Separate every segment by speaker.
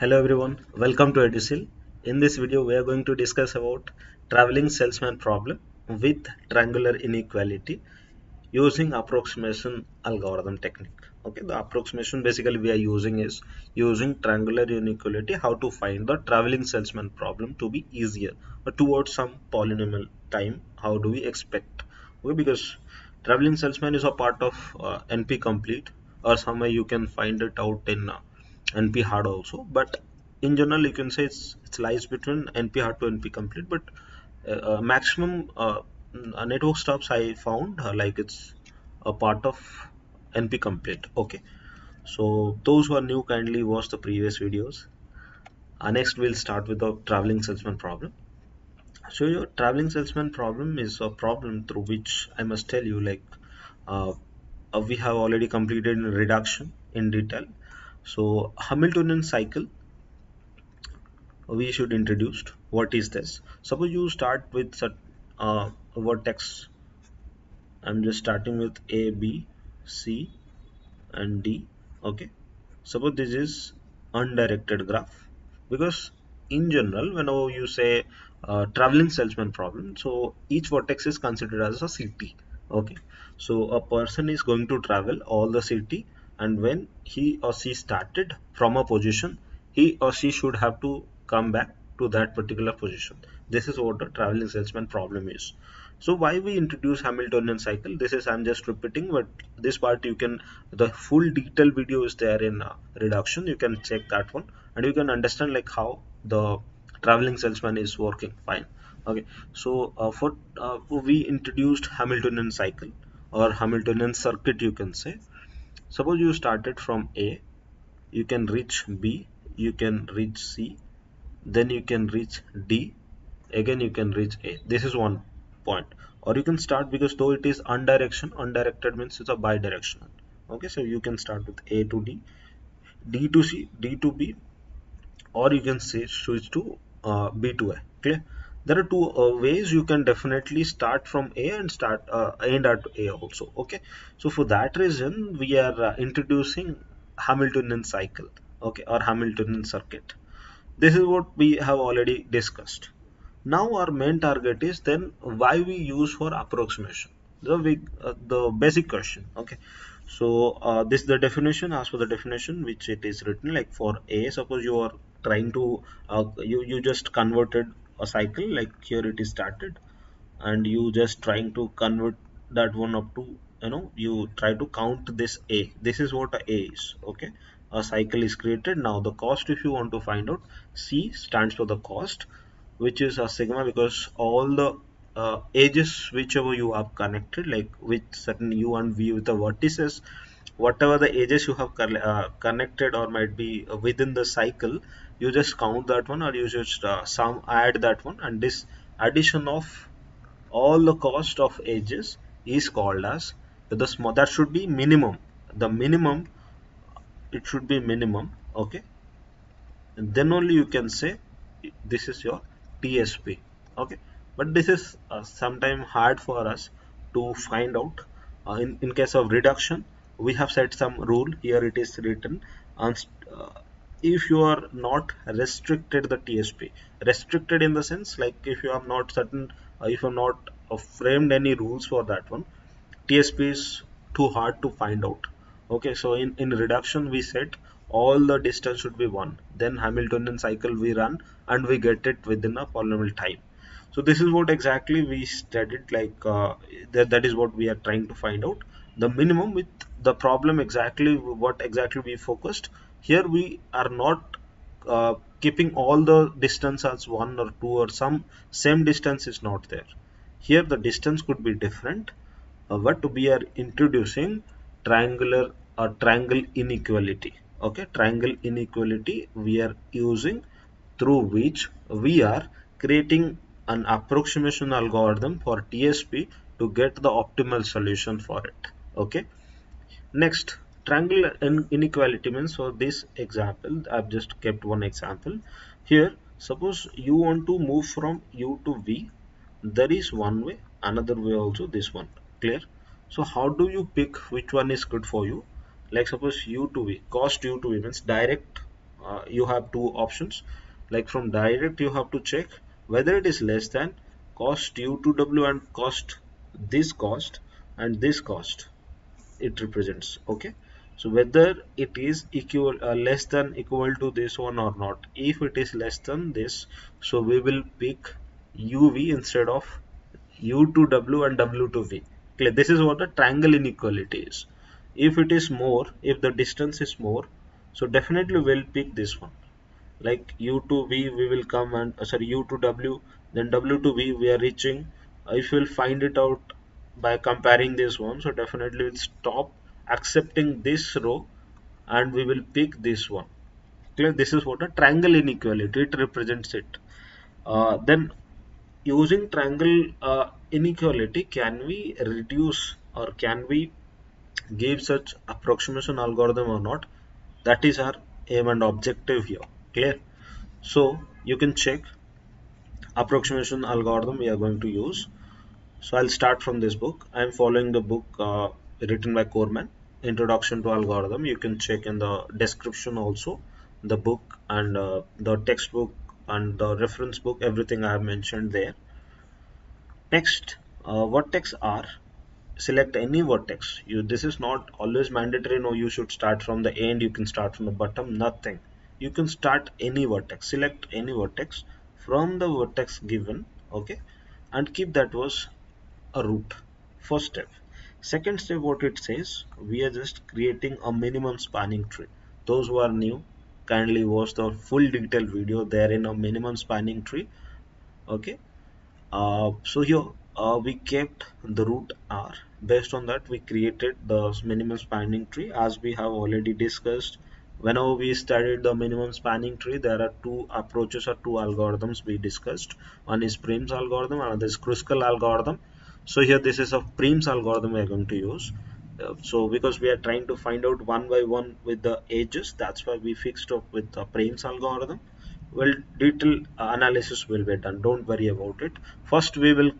Speaker 1: Hello everyone, welcome to Edisil. In this video, we are going to discuss about traveling salesman problem with triangular inequality using approximation algorithm technique. Okay, the approximation basically we are using is using triangular inequality how to find the traveling salesman problem to be easier towards some polynomial time. How do we expect? Okay, because traveling salesman is a part of NP complete, or somewhere you can find it out in NP hard also, but in general you can say it lies between NP hard to NP complete, but maximum network stops I found like it's a part of NP complete. Okay, so those who are new, kindly watch the previous videos. Next we'll start with the traveling salesman problem. So your traveling salesman problem is a problem through which I must tell you, like uh, we have already completed in reduction in detail. So Hamiltonian cycle we should introduce. What is this? Suppose you start with such vertex. I'm just starting with A, B, C and D. Okay, suppose this is undirected graph, because in general whenever you say traveling salesman problem, so each vertex is considered as a city. Okay, so a person is going to travel all the city, and when he or she started from a position, he or she should have to come back to that particular position. This is what a traveling salesman problem is. So why we introduce Hamiltonian cycle? This is, I'm just repeating, but this part you can, the full detail video is there in reduction. You can check that one, and you can understand like how the traveling salesman is working fine. Okay, so for we introduced Hamiltonian cycle or Hamiltonian circuit, you can say. Suppose you started from A, you can reach B, you can reach C, then you can reach D, again you can reach A. This is one point. Or you can start, because though it is undirected means it's a bidirectional. Okay, so you can start with A to D, D to C, D to B, or you can say switch to B to A. Clear? There are two ways you can definitely start from A and start end at A also. Okay, so for that reason we are introducing Hamiltonian cycle, okay, or Hamiltonian circuit. This is what we have already discussed. Now our main target is then why we use for approximation. The basic question. Okay. So this the definition. As for the definition, which it is written like for A, suppose you are trying to you just converted a cycle, like here it is started, and you just trying to convert that one up to, you try to count this A. This is what a is. Okay, a cycle is created. Now the cost, if you want to find out, C stands for the cost, which is a sigma, because all the edges whichever you have connected, like with certain u and v with the vertices, whatever the edges you have connected or might be within the cycle, you just count that one, or you just sum add that one, and this addition of all the cost of edges is called as the small, that should be minimum, the minimum, it should be minimum. Okay, and then only you can say this is your TSP. Okay, but this is sometime hard for us to find out. In case of reduction, we have set some rule. Here it is written, and if you are not restricted the TSP, restricted in the sense like if you have not certain, if you have not framed any rules for that one, TSP is too hard to find out. Okay, so in reduction we said all the distance should be 1. Then Hamiltonian cycle we run and we get it within a polynomial time. So this is what exactly we studied, like that is what we are trying to find out. The minimum with the problem, exactly what exactly we focused. Here we are not keeping all the distance as 1 or 2 or some same distance is not there. Here the distance could be different, but we are introducing triangle inequality. Okay, triangle inequality we are using, through which we are creating an approximation algorithm for TSP to get the optimal solution for it. Okay, next, triangle inequality means, for this example I've just kept one example here. Suppose you want to move from U to V, there is one way, another way also, this one. Clear? So how do you pick which one is good for you? Like suppose U to V, cost U to V means direct you have two options. Like from direct, you have to check whether it is less than cost u to w and cost and this cost it represents. Okay, so whether it is equal less than equal to this one or not. If it is less than this, so we will pick uv instead of u to w and w to v. Clear? This is what the triangle inequality is. If it is more, if the distance is more, so definitely we'll pick this one. Like u to v we will come and sorry, u to w, then w to v we are reaching. If we'll find it out by comparing this one, so definitely we'll stop accepting this row and we will pick this one. Clear? This is what a triangle inequality, it represents it. Then using triangle inequality, can we reduce or can we give such approximation algorithm or not? That is our aim and objective here. Clear? So you can check approximation algorithm we are going to use. So I'll start from this book. I'm following the book written by Corman, Introduction to Algorithm. You can check in the description also the book and the textbook and the reference book, everything I have mentioned there. Next, vertex R. Select any vertex. This is not always mandatory. No, you should start from the end. You can start from the bottom. Nothing. You can start any vertex. Select any vertex from the vertex given. Okay, and keep that was a root. First step. Second step, what it says, we are just creating a minimum spanning tree. Those who are new, kindly watch the full detailed video there in a minimum spanning tree. Okay, so here we kept the root r. Based on that, we created the minimum spanning tree. As we have already discussed, whenever we studied the minimum spanning tree, there are two approaches or two algorithms we discussed. One is Prim's algorithm, another is Kruskal algorithm. So here this is a Prim's algorithm we are going to use. So because we are trying to find out one by one with the edges, that's why we fixed up with the Prim's algorithm. Well, detailed analysis will be done, don't worry about it. First we will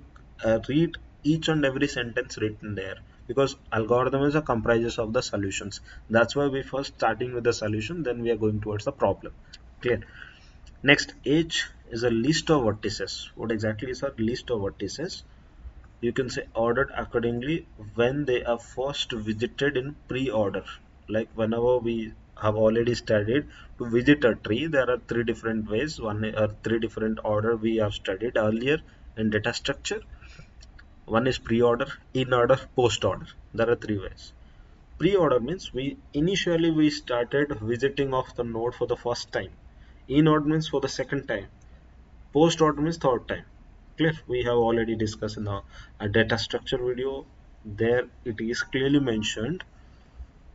Speaker 1: read each and every sentence written there, because algorithm is a comprises of the solutions. That's why we first starting with the solution, then we are going towards the problem. Clear? Next, H is a list of vertices. What exactly is a list of vertices? You can say ordered accordingly when they are first visited in pre-order. Like whenever we have already studied to visit a tree, there are three different ways. One or three different order we have studied earlier in data structure. One is pre-order, in order, post order. There are three ways. Pre-order means we started visiting of the node for the first time. In order means for the second time. Post order means third time. Clear? We have already discussed in a data structure video. There it is clearly mentioned.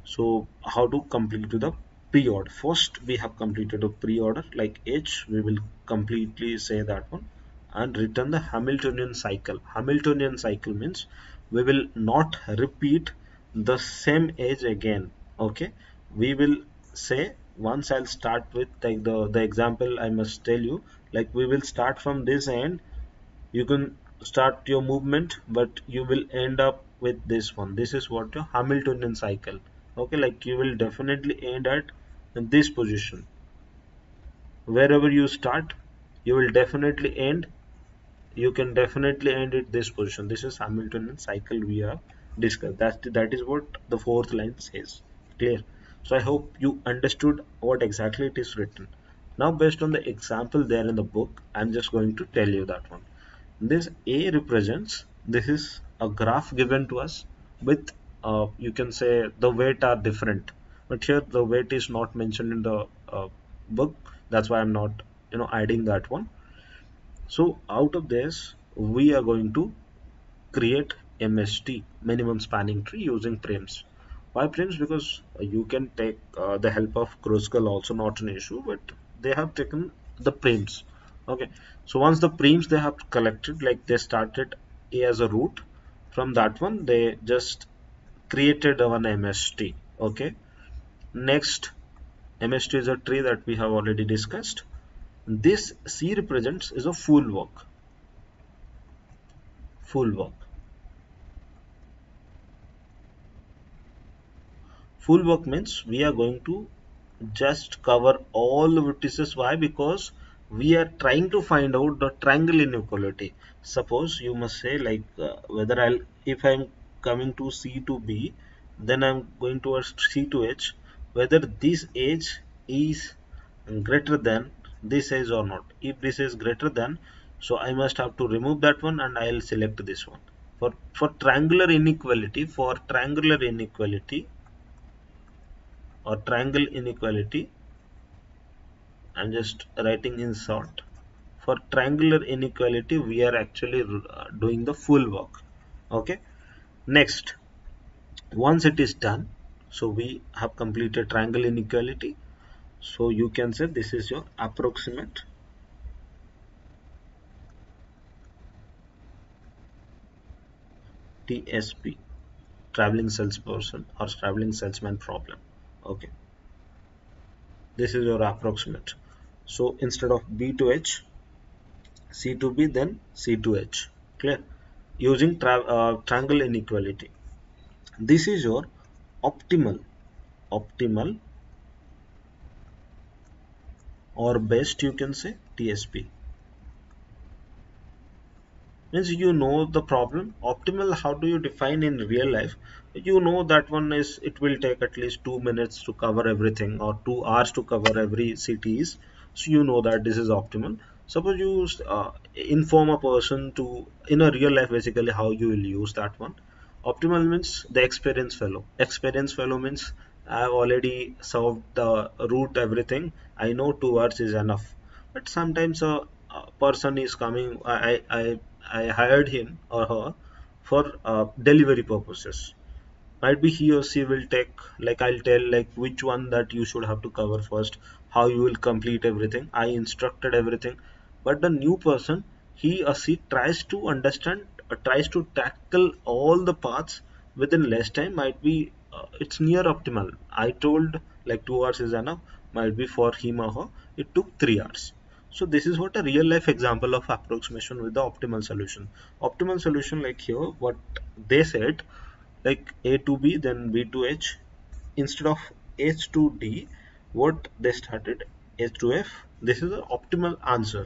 Speaker 1: So how to complete to the pre-order? First we have completed a pre-order like H. We will completely say that one and return the Hamiltonian cycle. Hamiltonian cycle means we will not repeat the same age again. Okay, we will say once I'll start with like the example I must tell you, like we will start from this end. You can start your movement, but you will end up with this one. This is what your Hamiltonian cycle. Okay, like you will definitely end at this position. Wherever you start, you will definitely end. You can definitely end at this position. This is Hamiltonian cycle we have discussed. That is what the fourth line says. Clear? So I hope you understood what exactly it is written. Now based on the example there in the book, I'm just going to tell you that one. This A represents, this is a graph given to us with you can say the weight are different, but here the weight is not mentioned in the book. That's why I'm not adding that one. So out of this we are going to create MST, minimum spanning tree, using prims. Why prims? Because you can take the help of Kruskal also, not an issue, but they have taken the prims. Okay, so once the prims they have collected, like they started A as a root, from that one they just created one MST. Okay, next, MST is a tree that we have already discussed. This C represents is a full work. Full work. Full work means we are going to just cover all the vertices. Why? Because we are trying to find out the triangle inequality. Suppose you must say like whether I'll, if I'm coming to C to B, then I'm going towards C to H, whether this edge is greater than this edge or not. If this is greater than, so I must have to remove that one and I'll select this one. For triangular inequality or triangle inequality, I'm just writing in short. For triangular inequality, we are actually doing the full work. Okay. Next, once it is done, so we have completed triangle inequality. So you can say this is your approximate TSP, traveling salesperson or traveling salesman problem. Okay. This is your approximate. So instead of B to H, C to B, then C to H. Clear? Using triangle inequality. This is your optimal or best, you can say, TSP. Means you know the problem. Optimal, how do you define in real life? You know that one is, it will take at least 2 minutes to cover everything or 2 hours to cover every cities. So you know that this is optimal. Suppose you inform a person to, in a real life, basically how you will use that one. Optimal means the experienced fellow. Experienced fellow means I have already served the route, everything. I know 2 hours is enough. But sometimes a person is coming. I hired him or her for delivery purposes. Might be he or she will take, like I'll tell like which one that you should have to cover first, how you will complete everything. I instructed everything, but the new person, he or she tries to understand, tries to tackle all the paths within less time. Might be it's near optimal. I told like 2 hours is enough. Might be for him or her it took 3 hours. So this is what a real life example of approximation with the optimal solution. Optimal solution, like here what they said, like A to B, then B to H. Instead of H to D, what they started, H to F. This is the optimal answer.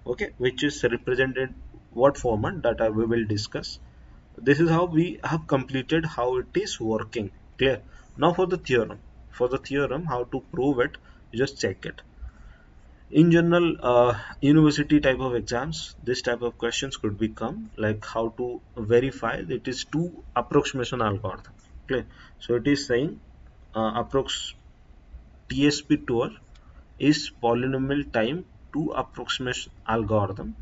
Speaker 1: Okay, which is represented what format that we will discuss. This is how we have completed how it is working. Clear? Now for the theorem. For the theorem, how to prove it, just check it. In general, university type of exams, this type of questions could become like how to verify it is two approximation algorithm. Okay, so it is saying approx TSP tour is polynomial time to approximation algorithm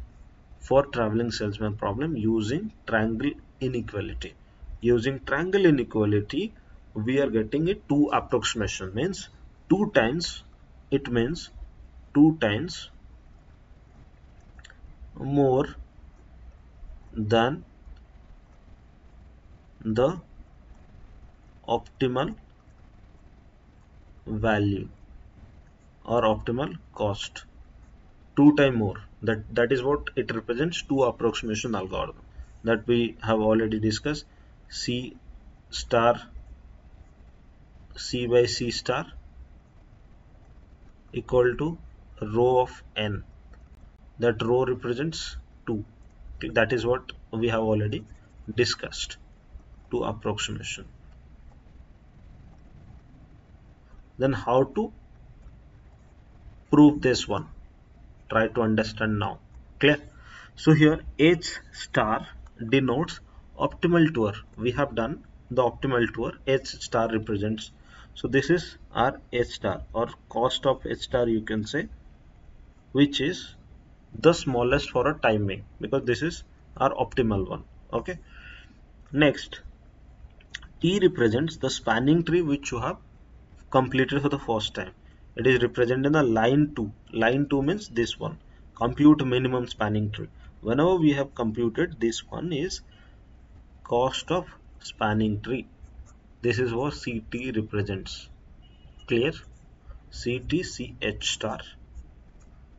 Speaker 1: for traveling salesman problem using triangle inequality. Using triangle inequality, we are getting it two approximation, means two times, it means two times more than the optimal value or optimal cost. Two time more. That is what it represents, two approximation algorithm that we have already discussed. C star C by C star equal to row of n. That row represents 2. That is what we have already discussed. Two approximation. Then how to prove this one? Try to understand now. Clear? So here H star denotes optimal tour. We have done the optimal tour. H star represents. So this is our H star or cost of H star, you can say, which is the smallest for a timing, because this is our optimal one. Okay. Next, T represents the spanning tree which you have completed for the first time. It is represented in the line 2. Line 2 means this one. Compute minimum spanning tree. Whenever we have computed, this one is cost of spanning tree. This is what CT represents. Clear? CTCH star.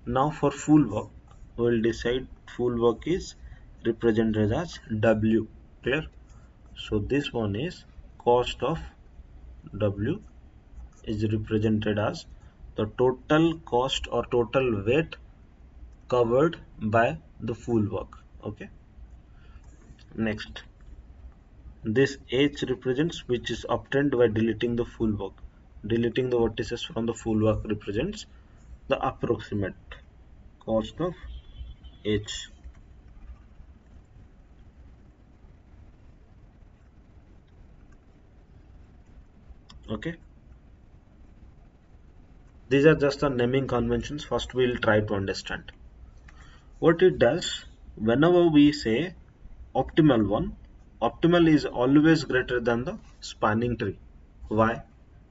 Speaker 1: Now for full work, we will decide full work is represented as W. Clear? So this one is cost of W is represented as the total cost or total weight covered by the full work. Okay, next, this H represents which is obtained by deleting the full work. Deleting the vertices from the full work represents the approximate cost of H. Okay, these are just the naming conventions. First we'll try to understand what it does. Whenever we say optimal one, optimal is always greater than the spanning tree. Why?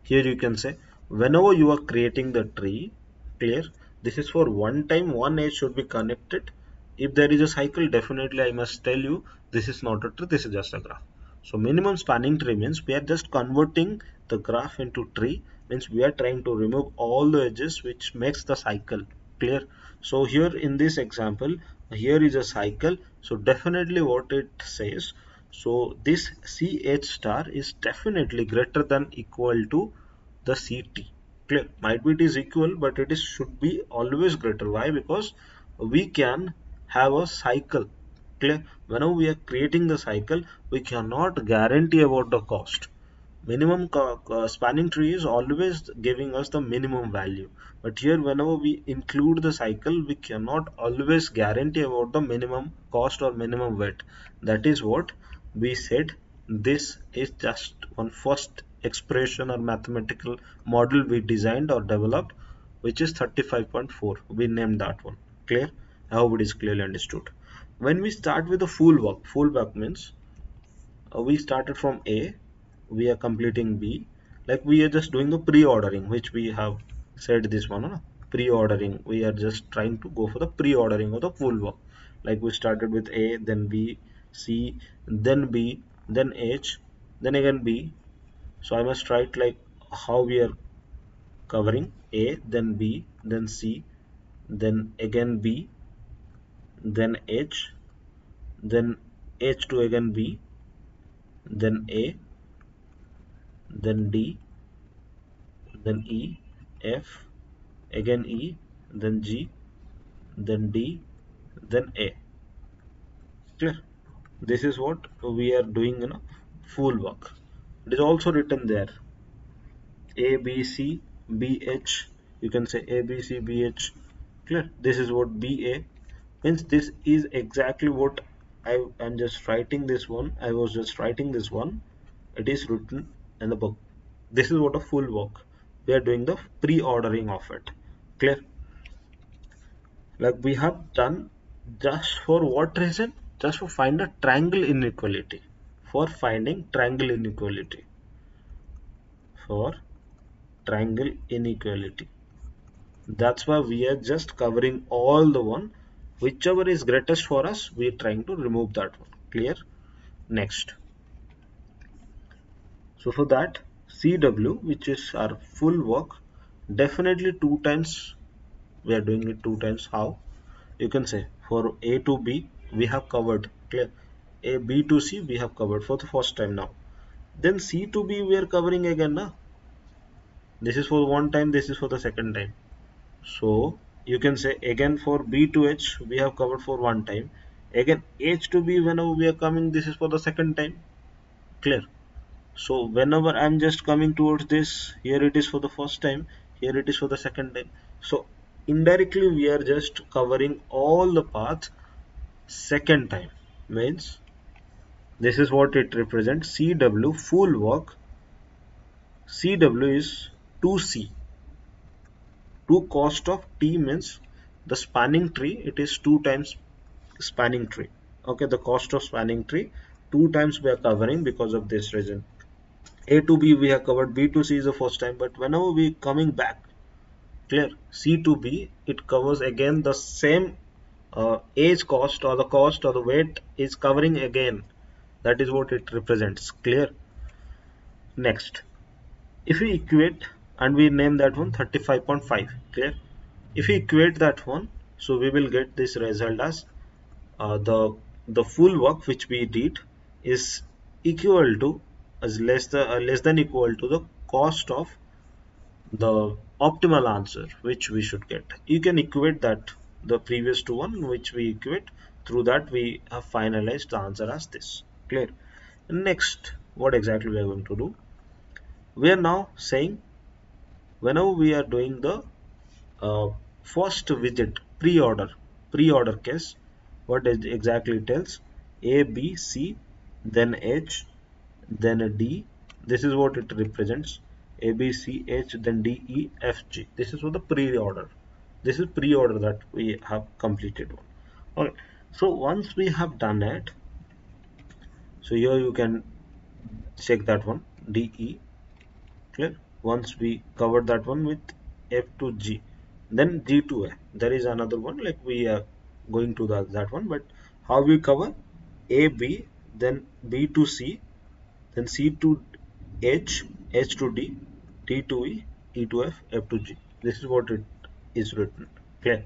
Speaker 1: Here you can say whenever you are creating the tree, clear, this is for one time, one edge should be connected. If there is a cycle, definitely I must tell you this is not a tree, this is just a graph. So minimum spanning tree means we are just converting the graph into tree, means we are trying to remove all the edges which makes the cycle. Clear? So here in this example, here is a cycle. So definitely what it says, so this CH star is definitely greater than equal to the CT. Clear? Might be it is equal, but it is should be always greater. Why? Because we can have a cycle. Clear? Whenever we are creating the cycle, we cannot guarantee about the cost. Minimum spanning tree is always giving us the minimum value, but here whenever we include the cycle, we cannot always guarantee about the minimum cost or minimum weight. That is what we said. This is just one first expression or mathematical model we designed or developed, which is 35.4. We named that one. Clear? I hope it is clearly understood. When we start with the full work means we started from A, we are completing B, like we are just doing the pre-ordering, which we have said this one, pre-ordering. We are just trying to go for the pre-ordering of the full work. Like we started with A, then B, C, then B, then H, then again B. So I must write like how we are covering A, then B, then C, then again B, then H, then H to again B, then A, then D, then E, F, again E, then G, then D, then A. Clear? This is what we are doing in a full work. It is also written there A, B, C, B, H. You can say A, B, C, B, H. Clear? This is what B, A means. This is exactly what I am just writing this one. I was just writing this one. It is written in the book. This is what a full work. We are doing the pre-ordering of it. Clear? Like we have done just for what reason? Just for find a triangle inequality. For finding triangle inequality. For triangle inequality. That's why we are just covering all the one. Whichever is greatest for us, we are trying to remove that one. Clear? Next. So for that, CW, which is our full work, definitely two times. We are doing it two times. How? You can say for A to B we have covered. Clear? A B to C we have covered for the first time now. Then C to B we are covering again. Na? This is for one time, this is for the second time. So you can say again for B to H we have covered for one time. Again H to B whenever we are coming, this is for the second time. Clear? So whenever I'm just coming towards this, here it is for the first time, here it is for the second time. So indirectly we are just covering all the paths second time. Means this is what it represents. CW full work, CW is 2C. 2 cost of T means the spanning tree, it is 2 times spanning tree. Okay, the cost of spanning tree 2 times we are covering because of this reason. A to B we have covered, B to C is the first time, but whenever we coming back, clear, C to B, it covers again the same age cost or the cost or the weight is covering again. That is what it represents. Clear? Next, if we equate and we name that one 35.5. Clear? If we equate that one, so we will get this result as the full work which we did is equal to, as less than equal to the cost of the optimal answer which we should get. You can equate that the previous to one which we equate, through that we have finalized the answer as this. Clear? Next, what exactly we are going to do? We are now saying whenever we are doing the uh, first widget pre-order case, what it exactly tells: A, B, C, then H, then a D. This is what it represents: A, B, C, H, then D, E, F, G. This is for the pre-order. This is pre-order that we have completed one. Okay, so once we have done it, so here you can check that one, D, E. Clear? Once we covered that one with F to G, then G to A. There is another one, like we are going to that one, but how we cover: A, B, then B to C, then C to H, H to D, D to E, E to F, F to G. This is what it is written. Clear?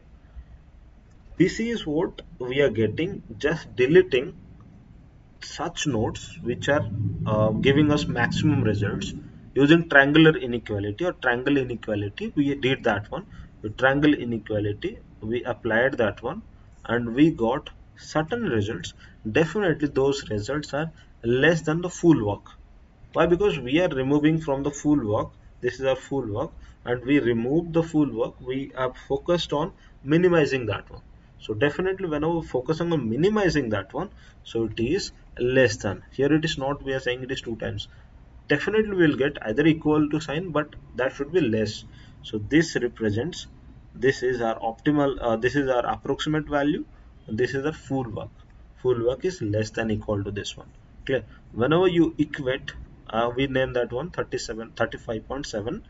Speaker 1: This is what we are getting, just deleting such nodes which are giving us maximum results using triangular inequality or triangle inequality. We did that one with triangle inequality, we applied that one, and we got certain results. Definitely those results are less than the full work. Why? Because we are removing from the full work. This is our full work, and we remove the full work. We are focused on minimizing that one. So definitely whenever we focus on minimizing that one, so it is less than. Here it is not, we are saying it is 2 times. Definitely we will get either equal to sign, but that should be less. So this represents, this is our optimal, this is our approximate value, and this is our full work. Full work is less than equal to this one. Clear? Whenever you equate, we name that one 35.7.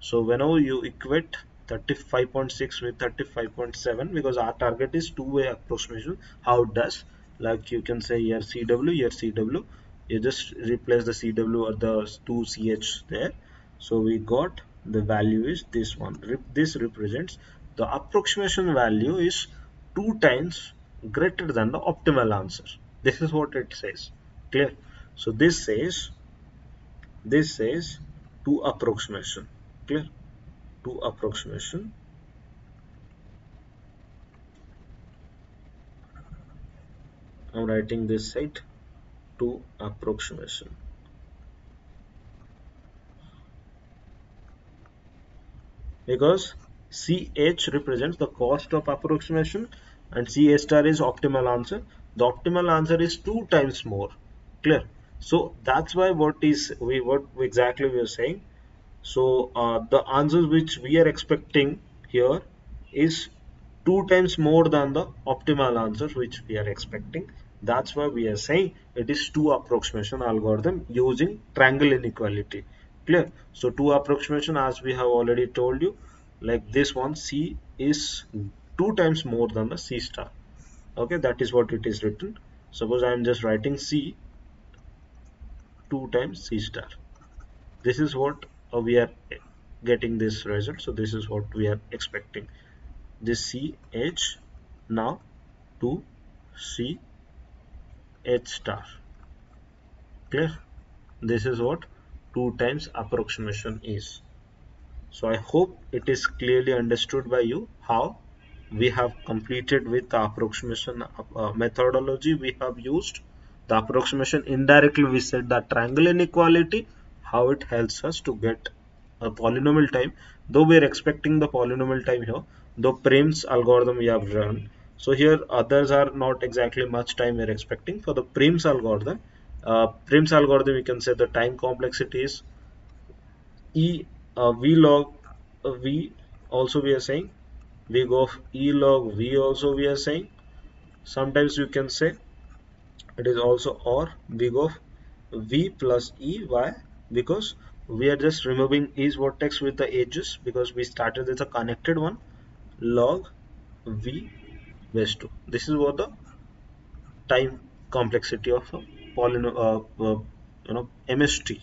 Speaker 1: So whenever you equate 35.6 with 35.7, because our target is two-way approximation, how it does, like you can say here CW, here CW, you just replace the CW or the 2CH there. So we got the value is this one. This represents the approximation value is 2 times greater than the optimal answer. This is what it says. Clear? So this says to approximation. Clear? To approximation. I'm writing this side to approximation, because CH represents the cost of approximation and CA star is optimal answer. The optimal answer is 2 times more. Clear? So that's why what exactly we are saying. So the answers which we are expecting here is 2 times more than the optimal answers which we are expecting. That's why we are saying it is two approximation algorithm using triangle inequality. Clear? So two approximation, as we have already told you, like this one, C is 2 times more than the C star. Okay, that is what it is written. Suppose I am just writing C 2 times C star. This is what we are getting this result. So this is what we are expecting. This CH now to CH star. Clear? This is what 2 times approximation is. So I hope it is clearly understood by you how we have completed with the approximation methodology we have used. The approximation, indirectly we said that triangle inequality, how it helps us to get a polynomial time. Though we are expecting the polynomial time here, though Prim's algorithm we have run. So here others are not exactly much time we are expecting. For the Prim's algorithm, we can say the time complexity is E V log V, also we are saying we go of E log V, also we are saying. Sometimes you can say it is also, or we go of V plus E. Why? Because we are just removing each vertex with the edges, because we started with a connected one. Log V base 2. This is what the time complexity of a MST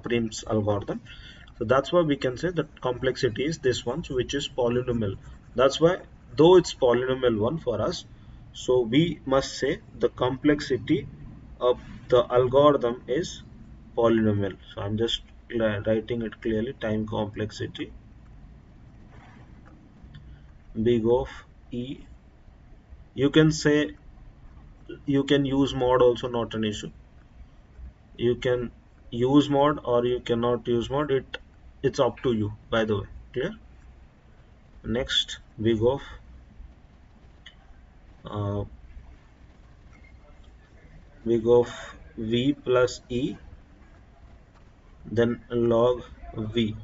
Speaker 1: Prim's algorithm. So that's why we can say that complexity is this one, so which is polynomial. That's why, though it's polynomial one for us, so we must say the complexity of the algorithm is polynomial. So I'm just writing it clearly, time complexity, big of E. You can say, you can use mod also, not an issue. You can use mod or you cannot use mod, it's up to you, by the way. Clear? Next, big of uh, V plus E, then log V.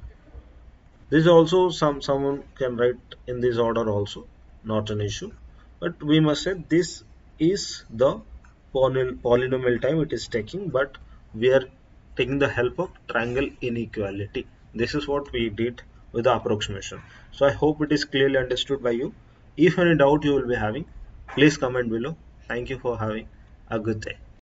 Speaker 1: This is also someone can write in this order also, not an issue. But we must say this is the polynomial time it is taking, but we are taking the help of triangle inequality. This is what we did with the approximation. So I hope it is clearly understood by you. If any doubt you will be having, please comment below. Thank you for having a good day.